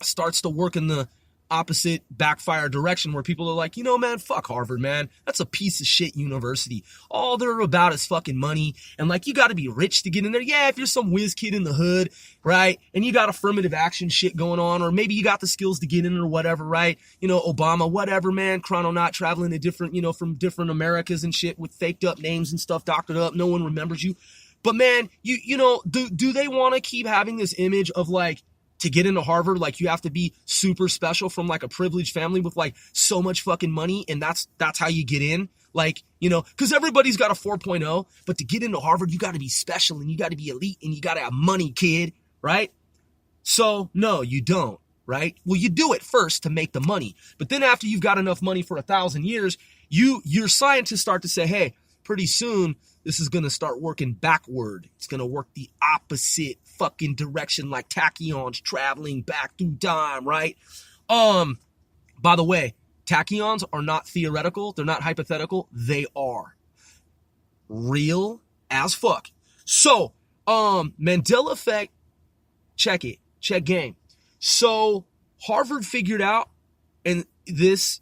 A: starts to work in the opposite backfire direction where people are like, you know, man, fuck Harvard, man. That's a piece of shit university. All they're about is fucking money. And like, you got to be rich to get in there. Yeah, if you're some whiz kid in the hood, right? And you got affirmative action shit going on, or maybe you got the skills to get in or whatever, right? You know, Obama, whatever, man. Chrononaut traveling to different, you know, from different Americas and shit with faked up names and stuff, doctored up. No one remembers you. But man, you know, do they want to keep having this image of like, to get into Harvard, like you have to be super special from like a privileged family with like so much fucking money, and that's how you get in? Like, you know, because everybody's got a 4.0, but to get into Harvard, you got to be special and you got to be elite and you got to have money, kid, right? So no, you don't, right? Well, you do it first to make the money, but then after you've got enough money for 1,000 years, your scientists start to say, hey, pretty soon this is going to start working backward. It's going to work the opposite fucking direction, like tachyons traveling back through time, right? By the way, tachyons are not theoretical. They're not hypothetical. They are real as fuck. So, Mandela effect, check it. Check game. So, Harvard figured out, and this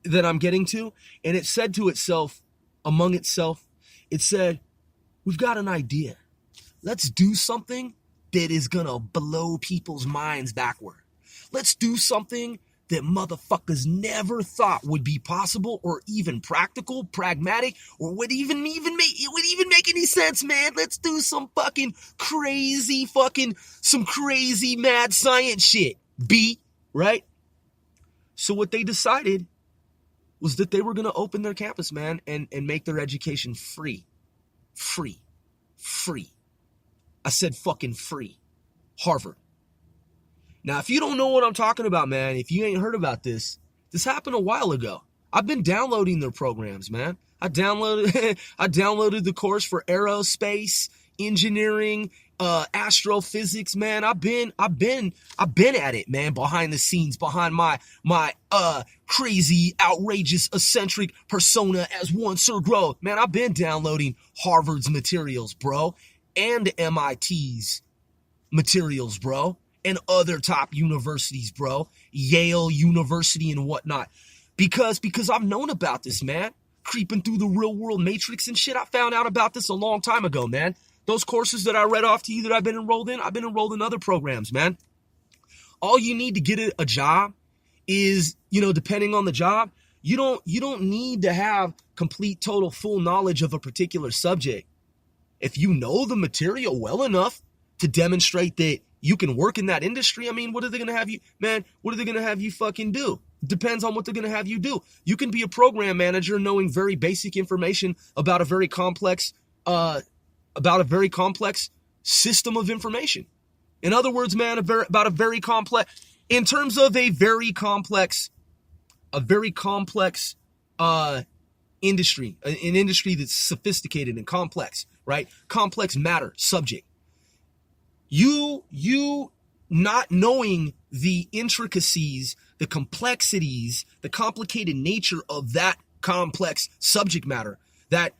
A: that I'm getting to, and it said to itself, among itself, it said, we've got an idea. Let's do something that is gonna blow people's minds backward. Let's do something that motherfuckers never thought would be possible or even practical, pragmatic, or would even make any sense, man. Let's do some fucking crazy some crazy mad science shit. Right? So what they decided was that they were going to open their campus, man, and make their education free. Free. I said fucking free. Harvard. Now, if you don't know what I'm talking about, man, if you ain't heard about this happened a while ago. I've been downloading their programs, man. I downloaded the course for aerospace, engineering, astrophysics, man. I've been at it, man, behind the scenes, behind my crazy, outrageous, eccentric persona as one Sir Growth. Man, I've been downloading Harvard's materials, bro, and MIT's materials, bro, and other top universities, bro, Yale University and whatnot. Because I've known about this, man. Creeping through the real world matrix and shit. I found out about this a long time ago, man. Those courses that I read off to you that I've been enrolled in other programs, man. All you need to get a job is, you know, depending on the job, you don't need to have complete, total, full knowledge of a particular subject. If you know the material well enough to demonstrate that you can work in that industry, I mean, what are they going to have you, man, what are they going to have you fucking do? Depends on what they're going to have you do. You can be a program manager knowing very basic information about a very complex system of information. In other words, man, about a very complex industry, an industry that's sophisticated and complex, right? Complex matter, subject. You not knowing the intricacies, the complexities, the complicated nature of that complex subject matter, that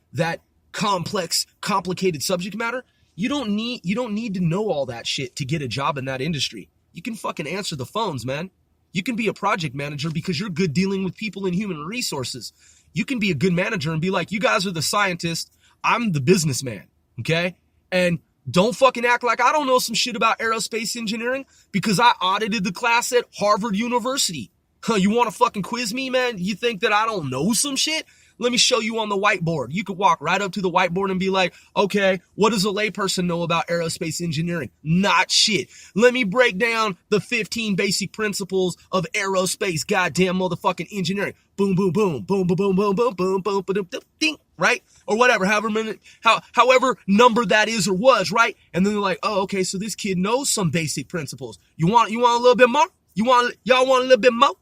A: complex, complicated subject matter, you don't need to know all that shit to get a job in that industry. You can fucking answer the phones, man. You can be a project manager because you're good dealing with people and human resources. You can be a good manager and be like, you guys are the scientists, I'm the businessman, okay? And don't fucking act like I don't know some shit about aerospace engineering because I audited the class at Harvard University. Huh, you want to fucking quiz me, man? You think that I don't know some shit? Let me show you on the whiteboard. You could walk right up to the whiteboard and be like, okay, what does a layperson know about aerospace engineering? Not shit. Let me break down the 15 basic principles of aerospace goddamn motherfucking engineering. Boom, boom, boom, boom, boom, boom, boom, boom, boom, boom, boom, boom, ding, right? Or whatever, however number that is or was, right? And then they're like, oh, okay, so this kid knows some basic principles. You want a little bit more? Y'all want a little bit more?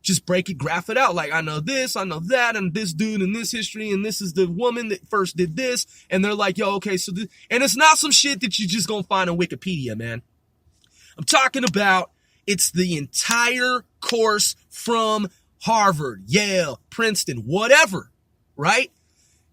A: Just break it, graph it out. Like, I know this, I know that, and this dude and this history, and this is the woman that first did this. And they're like, yo, okay, so this, and it's not some shit that you just gonna find on Wikipedia, man. I'm talking about it's the entire course from Harvard, Yale, Princeton, whatever, right?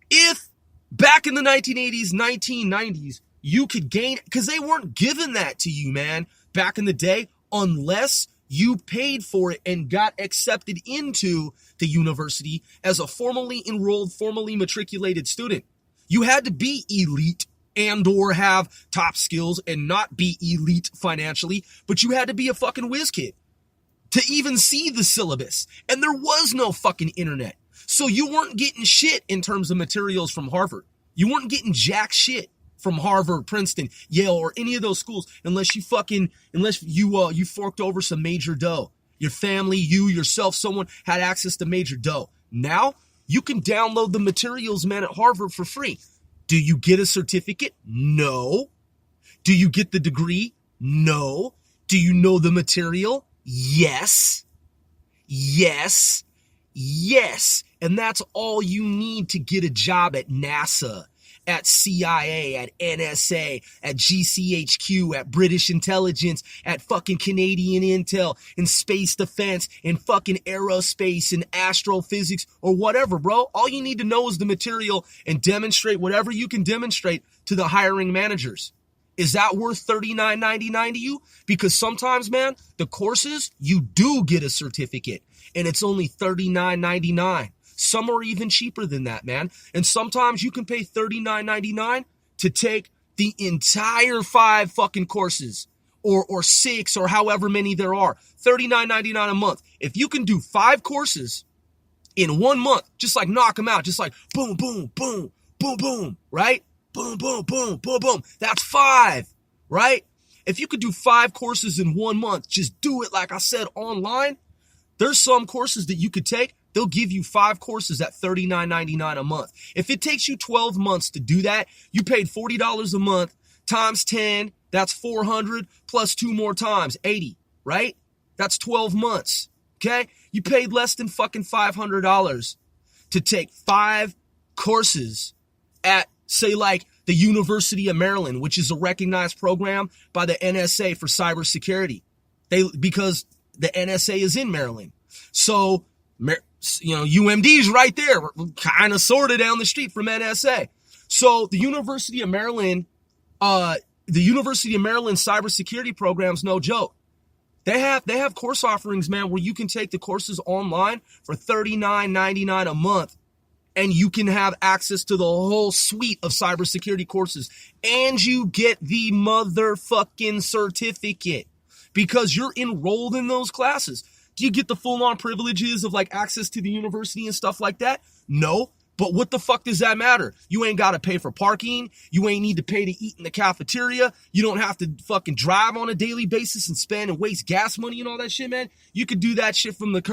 A: If back in the 1980s, 1990s, you could gain, because they weren't giving that to you, man, back in the day, unless you paid for it and got accepted into the university as a formally enrolled, formally matriculated student. You had to be elite and or have top skills and not be elite financially, but you had to be a fucking whiz kid to even see the syllabus. And there was no fucking internet. So you weren't getting shit in terms of materials from Harvard. You weren't getting jack shit from Harvard, Princeton, Yale, or any of those schools unless you forked over some major dough. Your family, you, yourself, someone had access to major dough. Now, you can download the materials, man, at Harvard for free. Do you get a certificate? No. Do you get the degree? No. Do you know the material? Yes. Yes. Yes. And that's all you need to get a job at NASA, at CIA, at NSA, at GCHQ, at British intelligence, at fucking Canadian intel, in space defense, in fucking aerospace, and astrophysics, or whatever, bro. All you need to know is the material and demonstrate whatever you can demonstrate to the hiring managers. Is that worth $39.99 to you? Because sometimes, man, the courses, you do get a certificate, and it's only $39.99. Some are even cheaper than that, man. And sometimes you can pay $39.99 to take the entire 5 fucking courses or 6 or however many there are. $39.99 a month. If you can do 5 courses in 1 month, just like knock them out, just like boom, boom, boom, boom, boom, right? Boom, boom, boom, boom, boom. That's 5, right? If you could do 5 courses in 1 month, just do it, like I said, online. There's some courses that you could take. They'll give you 5 courses at $39.99 a month. If it takes you 12 months to do that, you paid $40 a month times 10, that's $400 plus 2 more times, $80, right? That's 12 months, okay? You paid less than fucking $500 to take 5 courses at, say, like the University of Maryland, which is a recognized program by the NSA for cybersecurity. Because the NSA is in Maryland. So, UMD's right there, kind of sort of down the street from NSA. So the University of Maryland cybersecurity program's no joke. They have course offerings, man, where you can take the courses online for $39.99 a month, and you can have access to the whole suite of cybersecurity courses, and you get the motherfucking certificate because you're enrolled in those classes. Do you get the full-on privileges of like access to the university and stuff like that? No. But what the fuck does that matter? You ain't got to pay for parking. You ain't need to pay to eat in the cafeteria. You don't have to fucking drive on a daily basis and spend and waste gas money and all that shit, man. You could do that shit from the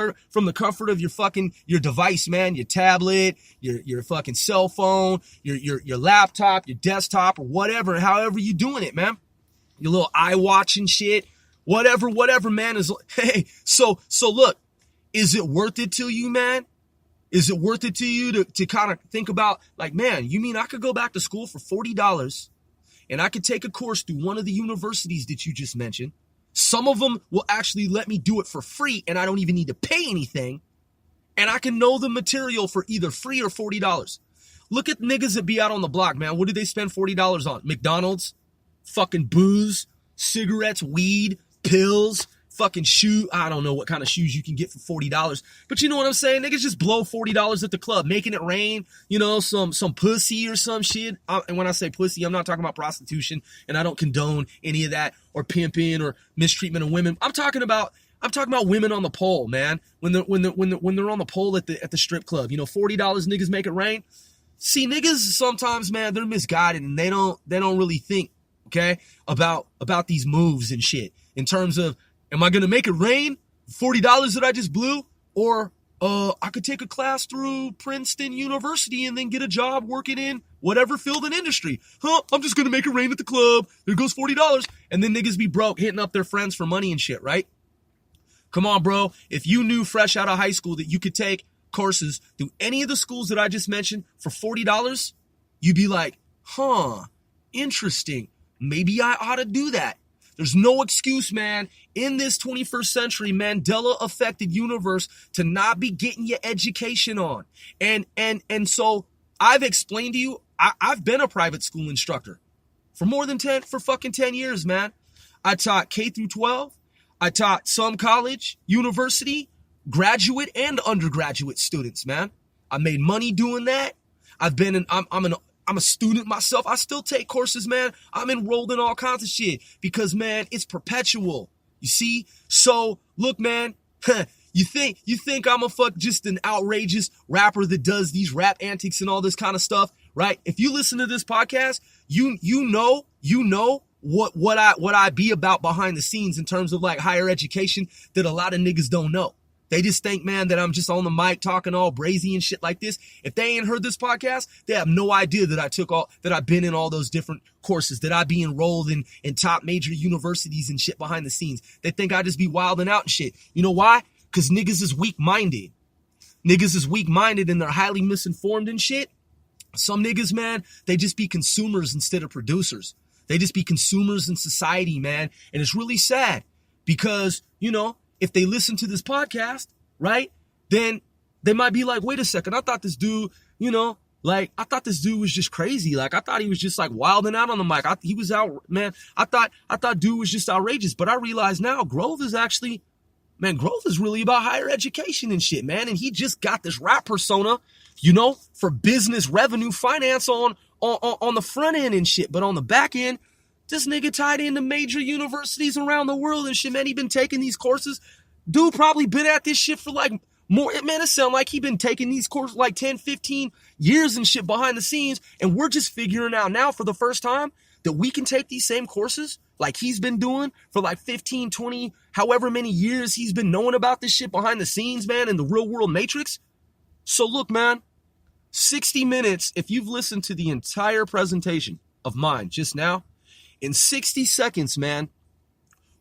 A: comfort of your device, man. Your tablet, your fucking cell phone, your laptop, your desktop, or whatever. However you doing it, man. Your little iWatch and shit. Whatever, man, is, hey, so look, is it worth it to you, man? Is it worth it to you to kind of think about, like, man, you mean I could go back to school for $40 and I could take a course through one of the universities that you just mentioned. Some of them will actually let me do it for free and I don't even need to pay anything. And I can know the material for either free or $40. Look at niggas that be out on the block, man. What did they spend $40 on? McDonald's, fucking booze, cigarettes, weed, pills, fucking shoe. I don't know what kind of shoes you can get for $40, but you know what I'm saying? Niggas just blow $40 at the club, making it rain, some pussy or some shit. And when I say pussy, I'm not talking about prostitution, and I don't condone any of that or pimping or mistreatment of women. I'm talking about women on the pole, man. When they're on the pole at the strip club, $40 niggas make it rain. See, niggas sometimes, man, they're misguided and they don't really think, okay, about these moves and shit. In terms of, am I going to make it rain? $40 that I just blew? Or I could take a class through Princeton University and then get a job working in whatever field and industry. I'm just going to make it rain at the club. There goes $40. And then niggas be broke, hitting up their friends for money and shit, right? Come on, bro. If you knew fresh out of high school that you could take courses through any of the schools that I just mentioned for $40, you'd be like, interesting. Maybe I ought to do that. There's no excuse, man, in this 21st century Mandela-affected universe to not be getting your education on. And so I've explained to you, I've been a private school instructor for fucking 10 years, man. I taught K through 12. I taught some college, university, graduate, and undergraduate students, man. I made money doing that. I'm a student myself. I still take courses, man. I'm enrolled in all kinds of shit because, man, it's perpetual. You see? So, look, man, you think I'm just an outrageous rapper that does these rap antics and all this kind of stuff, right? If you listen to this podcast, you know what I be about behind the scenes in terms of like higher education that a lot of niggas don't know. They just think, man, that I'm just on the mic talking all brazy and shit like this. If they ain't heard this podcast, they have no idea that I've been in all those different courses, that I be enrolled in top major universities and shit behind the scenes. They think I just be wilding out and shit. You know why? Because niggas is weak-minded. Niggas is weak-minded and they're highly misinformed and shit. Some niggas, man, they just be consumers instead of producers. They just be consumers in society, man. And it's really sad because, if they listen to this podcast, right, then they might be like, wait a second, I thought this dude, I thought this dude was just crazy. Like, I thought he was just like wilding out on the mic. He was out, man. I thought dude was just outrageous. But I realize now growth is really about higher education and shit, man. And he just got this rap persona, for business, revenue, finance on the front end and shit. But on the back end, this nigga tied into major universities around the world and shit, man. He been taking these courses. Dude probably been at this shit for like more, man, it sound like he been taking these courses like 10, 15 years and shit behind the scenes. And we're just figuring out now for the first time that we can take these same courses like he's been doing for like 15, 20, however many years he's been knowing about this shit behind the scenes, man, in the real world matrix. So look, man, 60 minutes, if you've listened to the entire presentation of mine just now, in 60 seconds, man,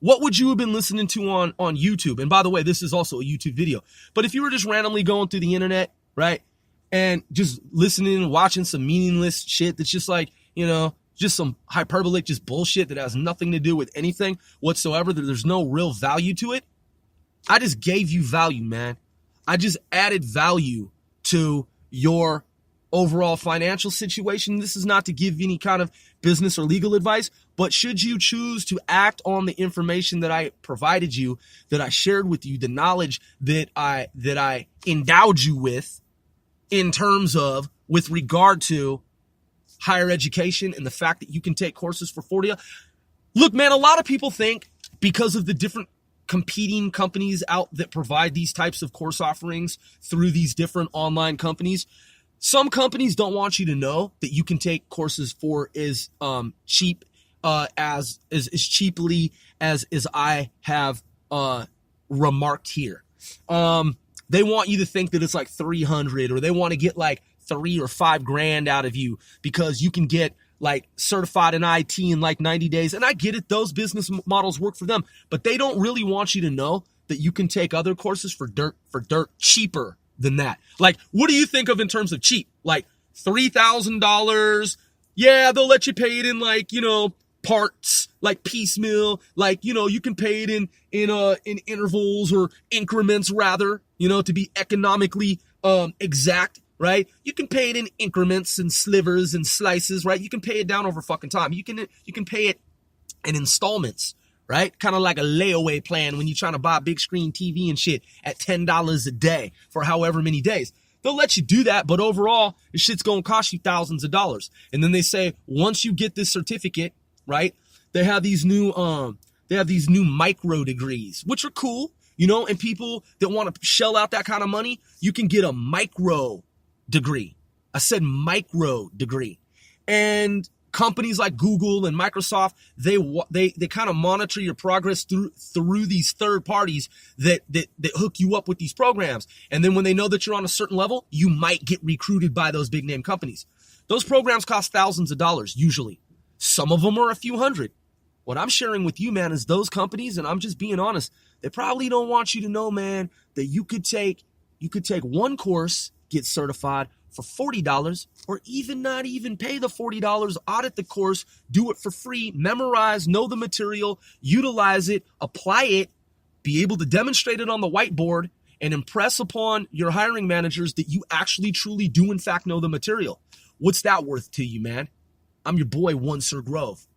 A: what would you have been listening to on YouTube? And by the way, this is also a YouTube video. But if you were just randomly going through the internet, right, and just listening and watching some meaningless shit that's just like, just some hyperbolic, just bullshit that has nothing to do with anything whatsoever, that there's no real value to it, I just gave you value, man. I just added value to your overall financial situation. This is not to give any kind of business or legal advice, but should you choose to act on the information that I provided you, that I shared with you, the knowledge that I endowed you with in terms of, with regard to higher education and the fact that you can take courses for $40. Look, man, a lot of people think because of the different competing companies out that provide these types of course offerings through these different online companies, some companies don't want you to know that you can take courses for as cheaply as I have remarked here. They want you to think that it's like $300, or they want to get like $3 or $5 grand out of you because you can get like certified in IT in like 90 days. And I get it. Those business models work for them, but they don't really want you to know that you can take other courses for dirt cheaper than that. Like, what do you think of in terms of cheap? Like $3,000. Yeah, they'll let you pay it in like, parts, like piecemeal, like, you can pay it in intervals or increments rather, to be economically exact, right? You can pay it in increments and slivers and slices, right? You can pay it down over fucking time. You can pay it in installments, right? Kind of like a layaway plan when you're trying to buy a big screen TV and shit at $10 a day for however many days. They'll let you do that, but overall, this shit's going to cost you thousands of dollars. And then they say, once you get this certificate, right, they have these new micro degrees, which are cool, and people that want to shell out that kind of money, you can get a micro degree. I said micro degree. And companies like Google and Microsoft, they kind of monitor your progress through these third parties that hook you up with these programs. And then when they know that you're on a certain level, you might get recruited by those big name companies. Those programs cost thousands of dollars usually. Some of them are a few hundred. What I'm sharing with you, man, is those companies, and I'm just being honest, they probably don't want you to know, man, that you could take one course, get certified for $40, or even not even pay the $40, audit the course, do it for free, memorize, know the material, utilize it, apply it, be able to demonstrate it on the whiteboard, and impress upon your hiring managers that you actually truly do in fact know the material. What's that worth to you, man? I'm your boy, One Sir Grove.